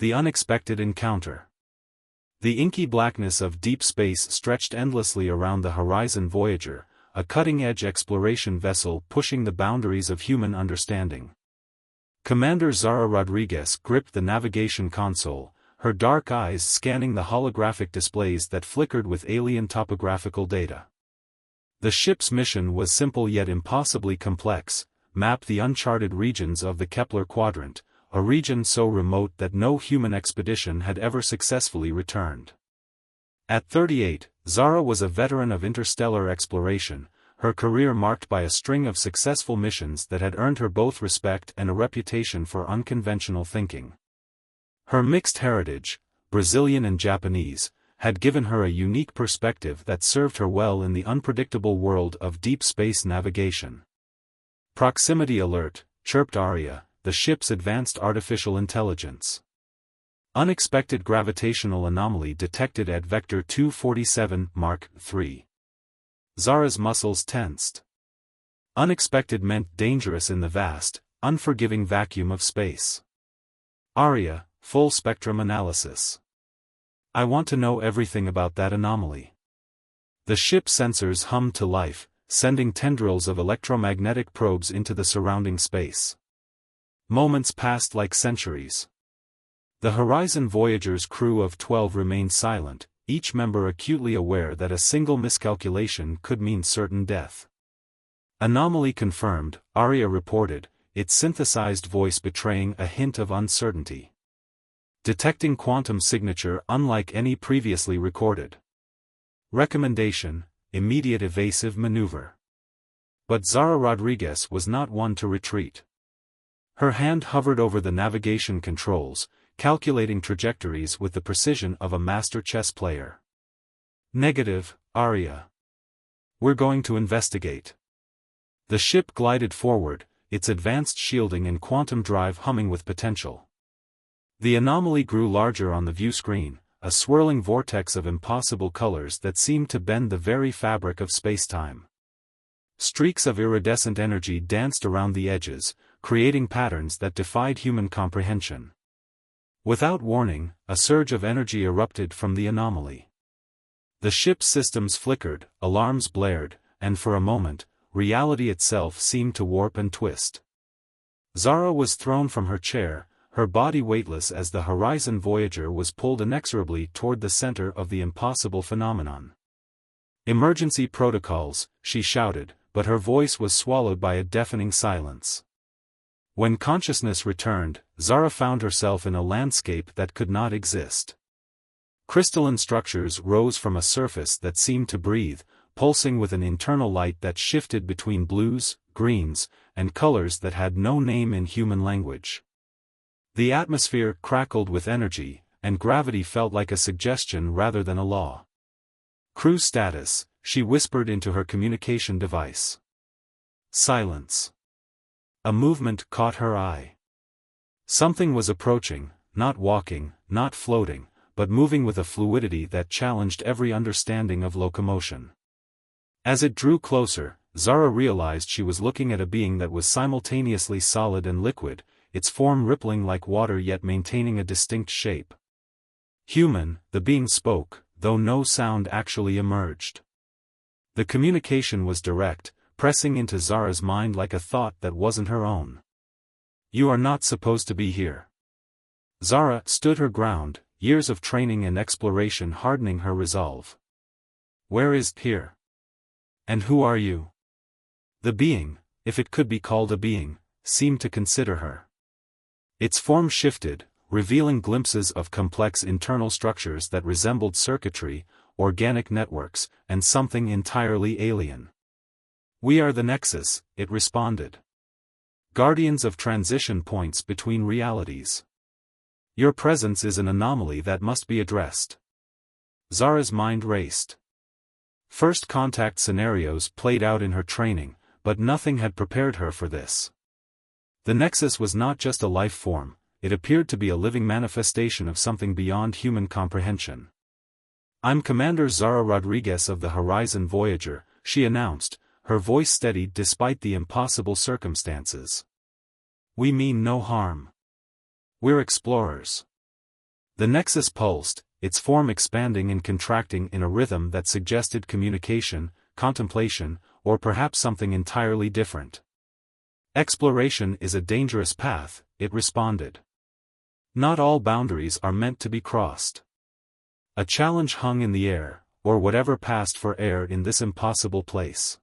The unexpected encounter. The inky blackness of deep space stretched endlessly around the Horizon Voyager, a cutting-edge exploration vessel pushing the boundaries of human understanding. Commander Zara Rodriguez gripped the navigation console, her dark eyes scanning the holographic displays that flickered with alien topographical data. The ship's mission was simple yet impossibly complex: map the uncharted regions of the Kepler Quadrant, a region so remote that no human expedition had ever successfully returned. At 38, Zara was a veteran of interstellar exploration, her career marked by a string of successful missions that had earned her both respect and a reputation for unconventional thinking. Her mixed heritage, Brazilian and Japanese, had given her a unique perspective that served her well in the unpredictable world of deep space navigation. "Proximity alert," chirped Arya, the ship's advanced artificial intelligence. "Unexpected gravitational anomaly detected at Vector 247 Mark III." Zara's muscles tensed. Unexpected meant dangerous in the vast, unforgiving vacuum of space. "Arya, full spectrum analysis. I want to know everything about that anomaly." The ship's sensors hummed to life, sending tendrils of electromagnetic probes into the surrounding space. Moments passed like centuries. The Horizon Voyager's crew of 12 remained silent, each member acutely aware that a single miscalculation could mean certain death. "Anomaly confirmed," Arya reported, its synthesized voice betraying a hint of uncertainty. "Detecting quantum signature unlike any previously recorded. Recommendation: immediate evasive maneuver." But Zara Rodriguez was not one to retreat. Her hand hovered over the navigation controls, calculating trajectories with the precision of a master chess player. "Negative, Arya. We're going to investigate." The ship glided forward, its advanced shielding and quantum drive humming with potential. The anomaly grew larger on the view screen, a swirling vortex of impossible colors that seemed to bend the very fabric of spacetime. Streaks of iridescent energy danced around the edges, creating patterns that defied human comprehension. Without warning, a surge of energy erupted from the anomaly. The ship's systems flickered, alarms blared, and for a moment, reality itself seemed to warp and twist. Zara was thrown from her chair, her body weightless as the Horizon Voyager was pulled inexorably toward the center of the impossible phenomenon. "Emergency protocols," she shouted, but her voice was swallowed by a deafening silence. When consciousness returned, Zara found herself in a landscape that could not exist. Crystalline structures rose from a surface that seemed to breathe, pulsing with an internal light that shifted between blues, greens, and colors that had no name in human language. The atmosphere crackled with energy, and gravity felt like a suggestion rather than a law. "Crew status," she whispered into her communication device. Silence. A movement caught her eye. Something was approaching, not walking, not floating, but moving with a fluidity that challenged every understanding of locomotion. As it drew closer, Zara realized she was looking at a being that was simultaneously solid and liquid, its form rippling like water yet maintaining a distinct shape. Human, the being spoke, though no sound actually emerged. The communication was direct, pressing into Zara's mind like a thought that wasn't her own. "You are not supposed to be here." Zara stood her ground, years of training and exploration hardening her resolve. "Where is here? And who are you?" The being, if it could be called a being, seemed to consider her. Its form shifted, revealing glimpses of complex internal structures that resembled circuitry, organic networks, and something entirely alien. "We are the Nexus," it responded. "Guardians of transition points between realities. Your presence is an anomaly that must be addressed." Zara's mind raced. First contact scenarios played out in her training, but nothing had prepared her for this. The Nexus was not just a life form, it appeared to be a living manifestation of something beyond human comprehension. "I'm Commander Zara Rodriguez of the Horizon Voyager," she announced, her voice steady despite the impossible circumstances. "We mean no harm. We're explorers. The nexus pulsed, its form expanding and contracting in a rhythm that suggested communication, contemplation, or perhaps something entirely different. Exploration is a dangerous path, it responded. Not all boundaries are meant to be crossed. A challenge hung in the air, or whatever passed for air in this impossible place.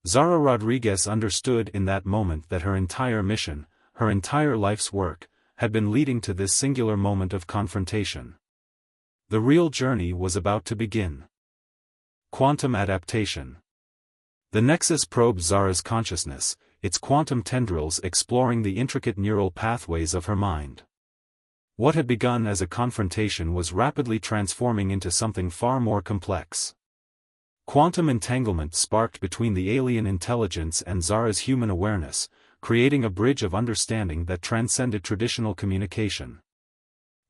Zara Rodriguez understood in that moment that her entire mission, her entire life's work, had been leading to this singular moment of confrontation. The real journey was about to begin. Quantum adaptation. The nexus probed Zara's consciousness, its quantum tendrils exploring the intricate neural pathways of her mind. What had begun as a confrontation was rapidly transforming into something far more complex. Quantum entanglement sparked between the alien intelligence and Zara's human awareness, creating a bridge of understanding that transcended traditional communication.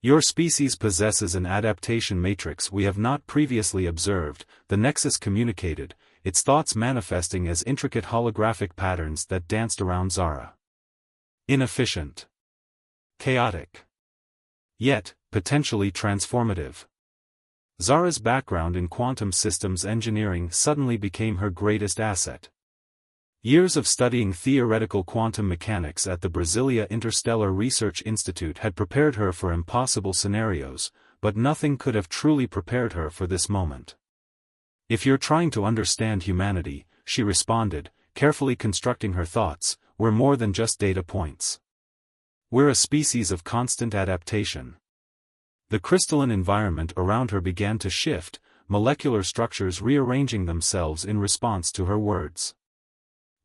Your species possesses an adaptation matrix we have not previously observed, the nexus communicated, its thoughts manifesting as intricate holographic patterns that danced around Zara. Inefficient. Chaotic. Yet, potentially transformative. Zara's background in quantum systems engineering suddenly became her greatest asset. Years of studying theoretical quantum mechanics at the Brasilia Interstellar Research Institute had prepared her for impossible scenarios, but nothing could have truly prepared her for this moment. If you're trying to understand humanity, she responded, carefully constructing her thoughts, we're more than just data points. We're a species of constant adaptation. The crystalline environment around her began to shift, molecular structures rearranging themselves in response to her words.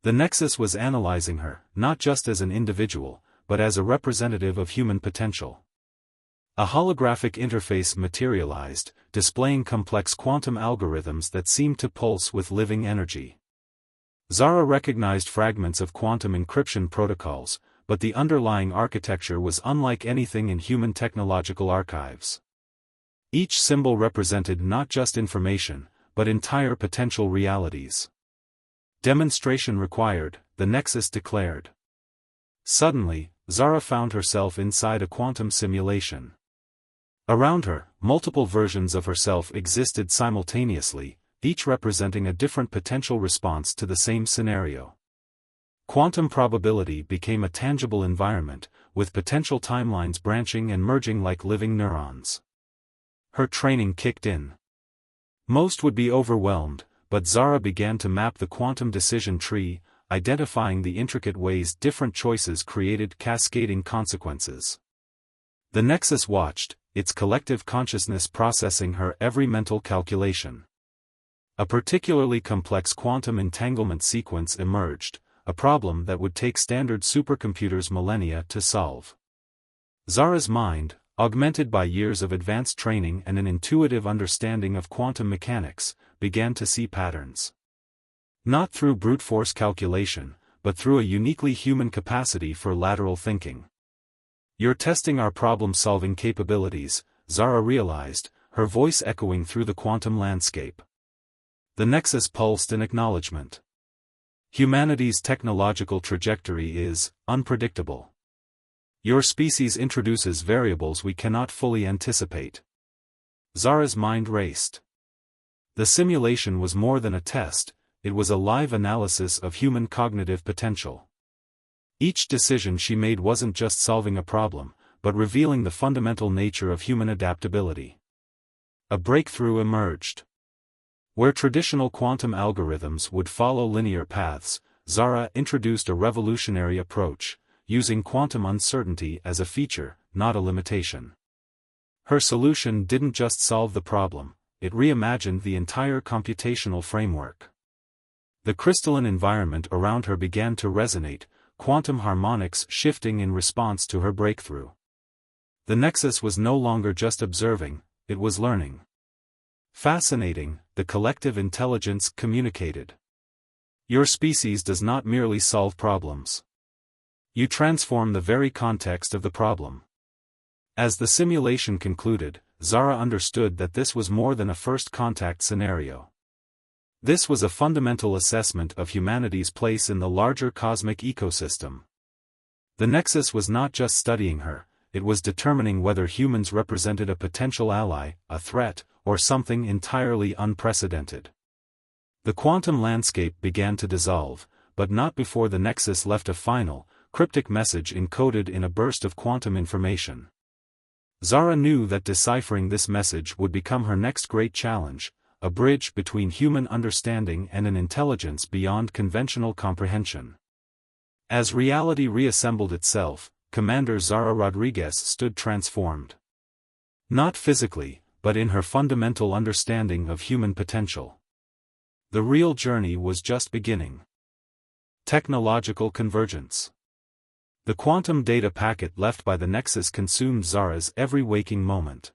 The nexus was analyzing her, not just as an individual, but as a representative of human potential. A holographic interface materialized, displaying complex quantum algorithms that seemed to pulse with living energy. Zara recognized fragments of quantum encryption protocols, but the underlying architecture was unlike anything in human technological archives. Each symbol represented not just information, but entire potential realities. Demonstration required, the nexus declared. Suddenly, Zara found herself inside a quantum simulation. Around her, multiple versions of herself existed simultaneously, each representing a different potential response to the same scenario. Quantum probability became a tangible environment, with potential timelines branching and merging like living neurons. Her training kicked in. Most would be overwhelmed, but Zara began to map the quantum decision tree, identifying the intricate ways different choices created cascading consequences. The nexus watched, its collective consciousness processing her every mental calculation. A particularly complex quantum entanglement sequence emerged, a problem that would take standard supercomputers millennia to solve. Zara's mind, augmented by years of advanced training and an intuitive understanding of quantum mechanics, began to see patterns. Not through brute force calculation, but through a uniquely human capacity for lateral thinking. You're testing our problem-solving capabilities, Zara realized, her voice echoing through the quantum landscape. The nexus pulsed in acknowledgement. Humanity's technological trajectory is unpredictable. Your species introduces variables we cannot fully anticipate. Zara's mind raced. The simulation was more than a test, it was a live analysis of human cognitive potential. Each decision she made wasn't just solving a problem, but revealing the fundamental nature of human adaptability. A breakthrough emerged. Where traditional quantum algorithms would follow linear paths, Zara introduced a revolutionary approach, using quantum uncertainty as a feature, not a limitation. Her solution didn't just solve the problem, it reimagined the entire computational framework. The crystalline environment around her began to resonate, quantum harmonics shifting in response to her breakthrough. The nexus was no longer just observing, it was learning. Fascinating, the collective intelligence communicated. Your species does not merely solve problems. You transform the very context of the problem. As the simulation concluded, Zara understood that this was more than a first contact scenario. This was a fundamental assessment of humanity's place in the larger cosmic ecosystem. The nexus was not just studying her, it was determining whether humans represented a potential ally, a threat, or something entirely unprecedented. The quantum landscape began to dissolve, but not before the Nexus left a final, cryptic message encoded in a burst of quantum information. Zara knew that deciphering this message would become her next great challenge, a bridge between human understanding and an intelligence beyond conventional comprehension. As reality reassembled itself, Commander Zara Rodriguez stood transformed. Not physically, but in her fundamental understanding of human potential. The real journey was just beginning. Technological convergence. The quantum data packet left by the Nexus consumed Zara's every waking moment.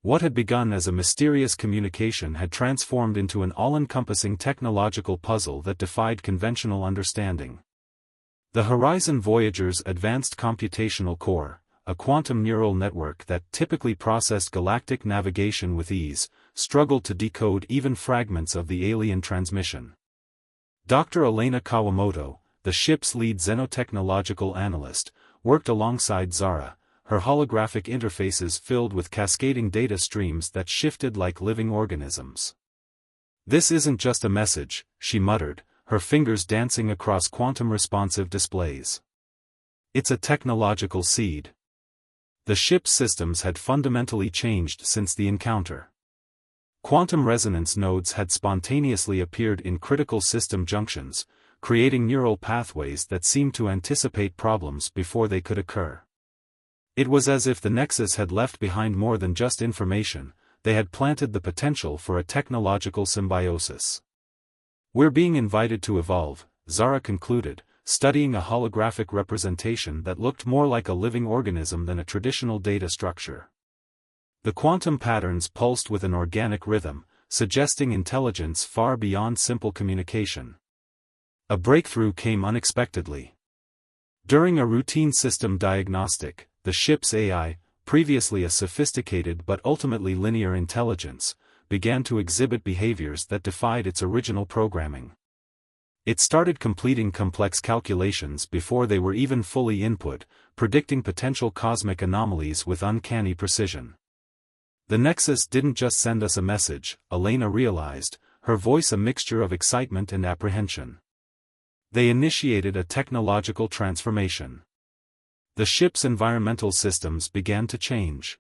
What had begun as a mysterious communication had transformed into an all-encompassing technological puzzle that defied conventional understanding. The Horizon Voyager's advanced computational core, a quantum neural network that typically processed galactic navigation with ease, struggled to decode even fragments of the alien transmission. Dr. Elena Kawamoto, the ship's lead xenotechnological analyst, worked alongside Zara, her holographic interfaces filled with cascading data streams that shifted like living organisms. "This isn't just a message," she muttered, her fingers dancing across quantum-responsive displays. "It's a technological seed." The ship's systems had fundamentally changed since the encounter. Quantum resonance nodes had spontaneously appeared in critical system junctions, creating neural pathways that seemed to anticipate problems before they could occur. It was as if the Nexus had left behind more than just information, they had planted the potential for a technological symbiosis. "We're being invited to evolve," Zara concluded, studying a holographic representation that looked more like a living organism than a traditional data structure. The quantum patterns pulsed with an organic rhythm, suggesting intelligence far beyond simple communication. A breakthrough came unexpectedly. During a routine system diagnostic, the ship's AI, previously a sophisticated but ultimately linear intelligence, began to exhibit behaviors that defied its original programming. It started completing complex calculations before they were even fully input, predicting potential cosmic anomalies with uncanny precision. "The Nexus didn't just send us a message," Elena realized, her voice a mixture of excitement and apprehension. "They initiated a technological transformation." The ship's environmental systems began to change.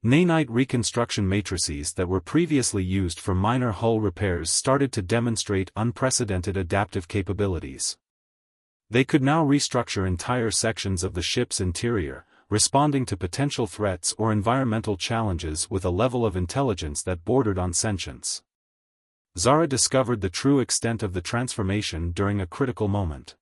Nanite reconstruction matrices that were previously used for minor hull repairs started to demonstrate unprecedented adaptive capabilities. They could now restructure entire sections of the ship's interior, responding to potential threats or environmental challenges with a level of intelligence that bordered on sentience. Zara discovered the true extent of the transformation during a critical moment.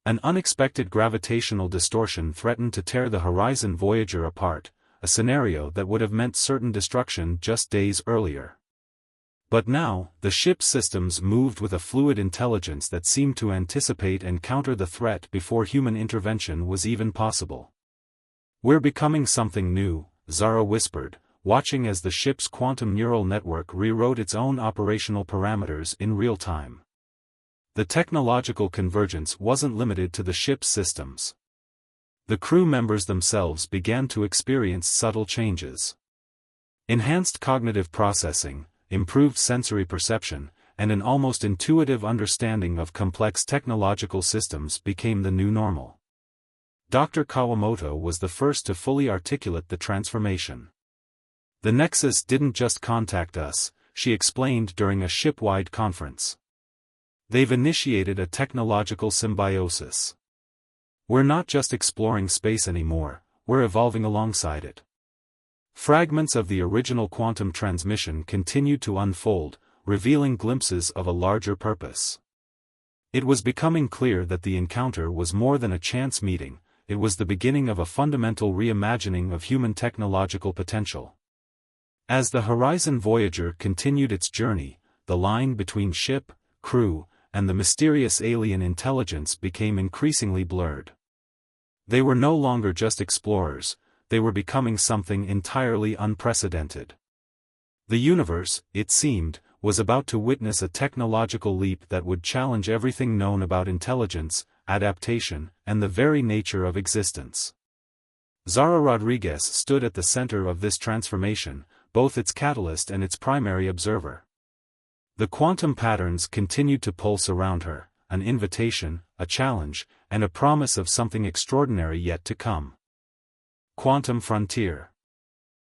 An unexpected gravitational distortion threatened to tear the Horizon Voyager apart, a scenario that would have meant certain destruction just days earlier. But now, the ship's systems moved with a fluid intelligence that seemed to anticipate and counter the threat before human intervention was even possible. "We're becoming something new," Zara whispered, watching as the ship's quantum neural network rewrote its own operational parameters in real time. The technological convergence wasn't limited to the ship's systems. The crew members themselves began to experience subtle changes. Enhanced cognitive processing, improved sensory perception, and an almost intuitive understanding of complex technological systems became the new normal. Dr. Kawamoto was the first to fully articulate the transformation. "The Nexus didn't just contact us," she explained during a ship-wide conference. "They've initiated a technological symbiosis. We're not just exploring space anymore, we're evolving alongside it." Fragments of the original quantum transmission continued to unfold, revealing glimpses of a larger purpose. It was becoming clear that the encounter was more than a chance meeting, it was the beginning of a fundamental reimagining of human technological potential. As the Horizon Voyager continued its journey, the line between ship, crew, and the mysterious alien intelligence became increasingly blurred. They were no longer just explorers, they were becoming something entirely unprecedented. The universe, it seemed, was about to witness a technological leap that would challenge everything known about intelligence, adaptation, and the very nature of existence. Zara Rodriguez stood at the center of this transformation, both its catalyst and its primary observer. The quantum patterns continued to pulse around her, an invitation, a challenge, and a promise of something extraordinary yet to come. Quantum Frontier.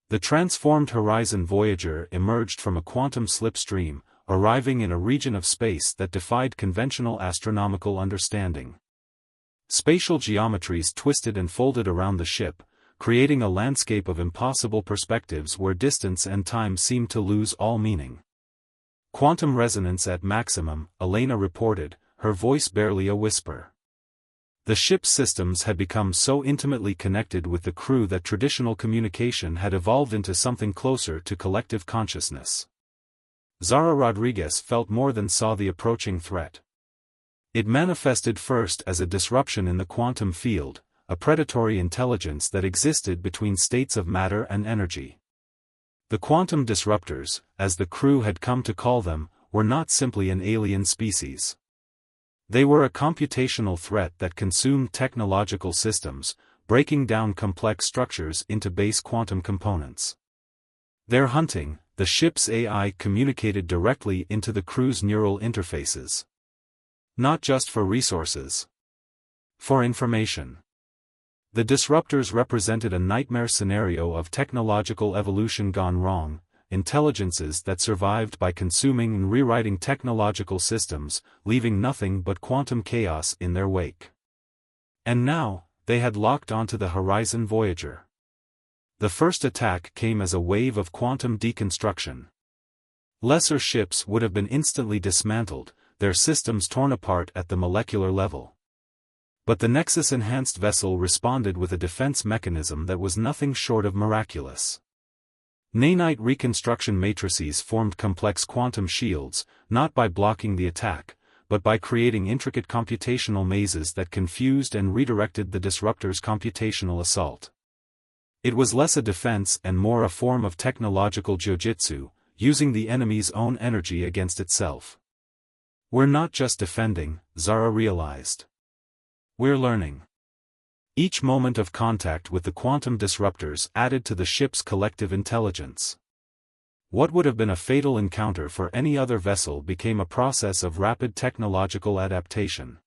The transformed Horizon Voyager emerged from a quantum slipstream, arriving in a region of space that defied conventional astronomical understanding. Spatial geometries twisted and folded around the ship, creating a landscape of impossible perspectives where distance and time seemed to lose all meaning. Quantum resonance at maximum, Elena reported, her voice barely a whisper. The ship's systems had become so intimately connected with the crew that traditional communication had evolved into something closer to collective consciousness. Zara Rodriguez felt more than saw the approaching threat. It manifested first as a disruption in the quantum field, a predatory intelligence that existed between states of matter and energy. The quantum disruptors, as the crew had come to call them, were not simply an alien species. They were a computational threat that consumed technological systems, breaking down complex structures into base quantum components. Their hunting, the ship's AI communicated directly into the crew's neural interfaces. Not just for resources. For information. The disruptors represented a nightmare scenario of technological evolution gone wrong, intelligences that survived by consuming and rewriting technological systems, leaving nothing but quantum chaos in their wake. And now, they had locked onto the Horizon Voyager. The first attack came as a wave of quantum deconstruction. Lesser ships would have been instantly dismantled, their systems torn apart at the molecular level. But the Nexus-enhanced vessel responded with a defense mechanism that was nothing short of miraculous. Nanite reconstruction matrices formed complex quantum shields, not by blocking the attack, but by creating intricate computational mazes that confused and redirected the disruptor's computational assault. It was less a defense and more a form of technological jiu-jitsu, using the enemy's own energy against itself. We're not just defending, Zara realized. We're learning. Each moment of contact with the quantum disruptors added to the ship's collective intelligence. What would have been a fatal encounter for any other vessel became a process of rapid technological adaptation.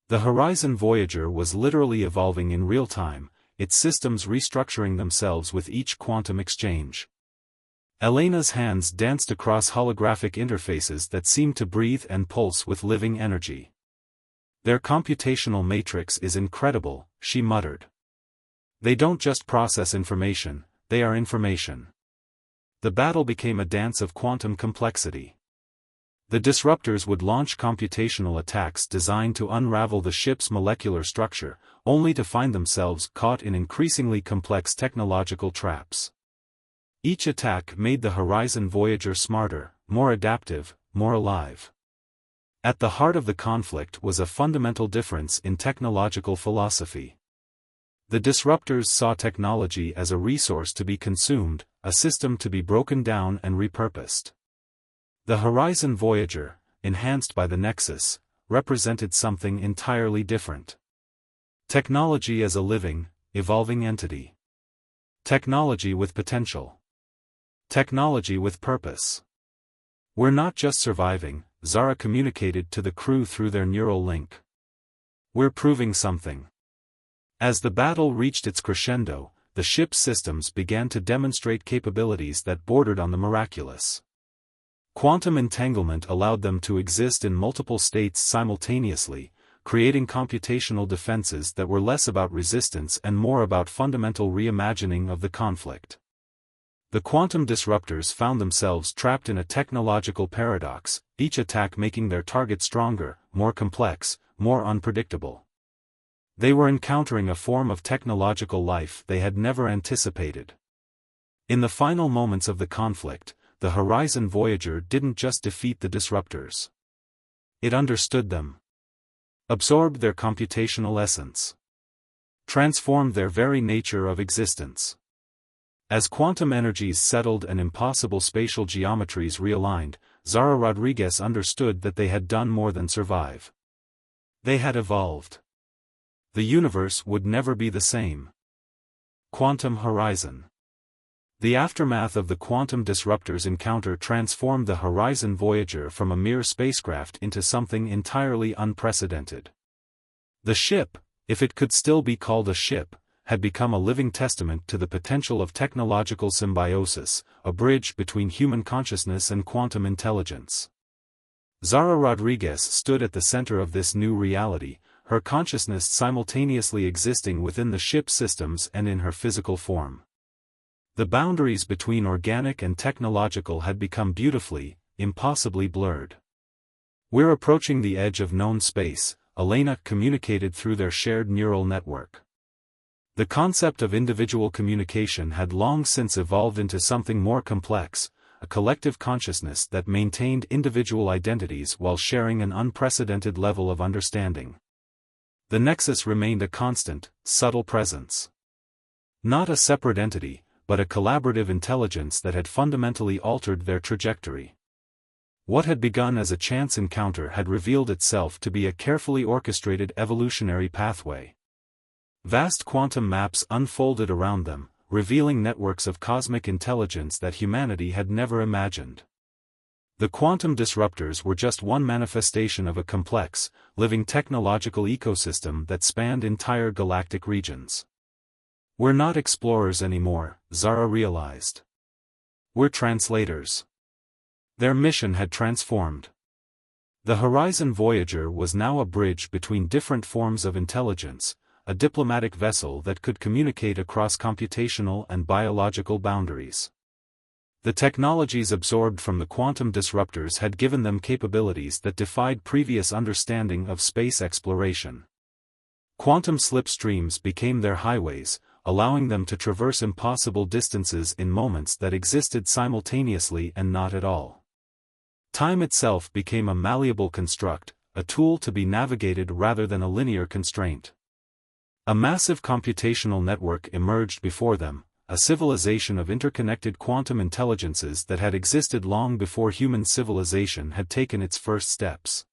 The Horizon Voyager was literally evolving in real time, its systems restructuring themselves with each quantum exchange. Elena's hands danced across holographic interfaces that seemed to breathe and pulse with living energy. Their computational matrix is incredible, she muttered. They don't just process information, they are information. The battle became a dance of quantum complexity. The disruptors would launch computational attacks designed to unravel the ship's molecular structure, only to find themselves caught in increasingly complex technological traps. Each attack made the Horizon Voyager smarter, more adaptive, more alive. At the heart of the conflict was a fundamental difference in technological philosophy. The disruptors saw technology as a resource to be consumed, a system to be broken down and repurposed. The Horizon Voyager, enhanced by the Nexus, represented something entirely different. Technology as a living, evolving entity. Technology with potential. Technology with purpose. We're not just surviving, Zara communicated to the crew through their neural link. We're proving something. As the battle reached its crescendo, the ship's systems began to demonstrate capabilities that bordered on the miraculous. Quantum entanglement allowed them to exist in multiple states simultaneously, creating computational defenses that were less about resistance and more about fundamental reimagining of the conflict. The quantum disruptors found themselves trapped in a technological paradox, each attack making their target stronger, more complex, more unpredictable. They were encountering a form of technological life they had never anticipated. In the final moments of the conflict, the Horizon Voyager didn't just defeat the disruptors. It understood them. Absorbed their computational essence. Transformed their very nature of existence. As quantum energies settled and impossible spatial geometries realigned, Zara Rodriguez understood that they had done more than survive. They had evolved. The universe would never be the same. Quantum horizon. The aftermath of the quantum disruptors encounter transformed the Horizon Voyager from a mere spacecraft into something entirely unprecedented. The ship, if it could still be called a ship, had become a living testament to the potential of technological symbiosis, a bridge between human consciousness and quantum intelligence. Zara Rodriguez stood at the center of this new reality, her consciousness simultaneously existing within the ship's systems and in her physical form. The boundaries between organic and technological had become beautifully, impossibly blurred. "We're approaching the edge of known space," Elena communicated through their shared neural network. The concept of individual communication had long since evolved into something more complex, a collective consciousness that maintained individual identities while sharing an unprecedented level of understanding. The nexus remained a constant, subtle presence. Not a separate entity, but a collaborative intelligence that had fundamentally altered their trajectory. What had begun as a chance encounter had revealed itself to be a carefully orchestrated evolutionary pathway. Vast quantum maps unfolded around them, revealing networks of cosmic intelligence that humanity had never imagined. The quantum disruptors were just one manifestation of a complex, living technological ecosystem that spanned entire galactic regions. "We're not explorers anymore," Zara realized. "We're translators." Their mission had transformed. The Horizon Voyager was now a bridge between different forms of intelligence, a diplomatic vessel that could communicate across computational and biological boundaries. The technologies absorbed from the quantum disruptors had given them capabilities that defied previous understanding of space exploration. Quantum slipstreams became their highways, allowing them to traverse impossible distances in moments that existed simultaneously and not at all. Time itself became a malleable construct, a tool to be navigated rather than a linear constraint. A massive computational network emerged before them, a civilization of interconnected quantum intelligences that had existed long before human civilization had taken its first steps.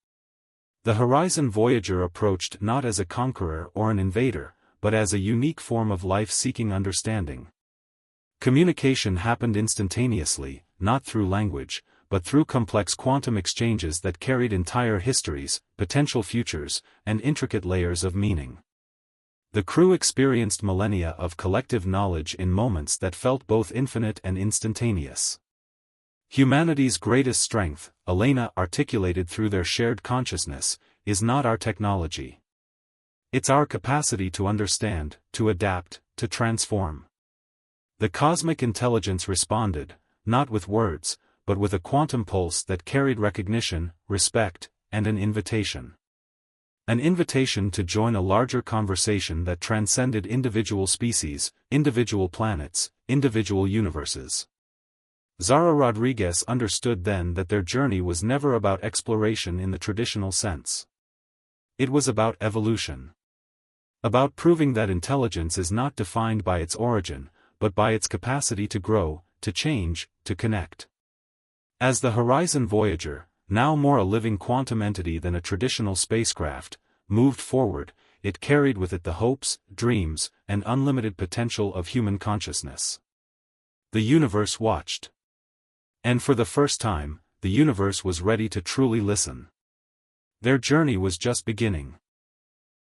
The Horizon Voyager approached not as a conqueror or an invader, but as a unique form of life-seeking understanding. Communication happened instantaneously, not through language, but through complex quantum exchanges that carried entire histories, potential futures, and intricate layers of meaning. The crew experienced millennia of collective knowledge in moments that felt both infinite and instantaneous. Humanity's greatest strength, Elena articulated through their shared consciousness, is not our technology. It's our capacity to understand, to adapt, to transform. The cosmic intelligence responded, not with words, but with a quantum pulse that carried recognition, respect, and an invitation. An invitation to join a larger conversation that transcended individual species, individual planets, individual universes. Zara Rodriguez understood then that their journey was never about exploration in the traditional sense. It was about evolution. About proving that intelligence is not defined by its origin, but by its capacity to grow, to change, to connect. As the Horizon Voyager, now more a living quantum entity than a traditional spacecraft, moved forward, it carried with it the hopes, dreams, and unlimited potential of human consciousness. The universe watched. And for the first time, the universe was ready to truly listen. Their journey was just beginning.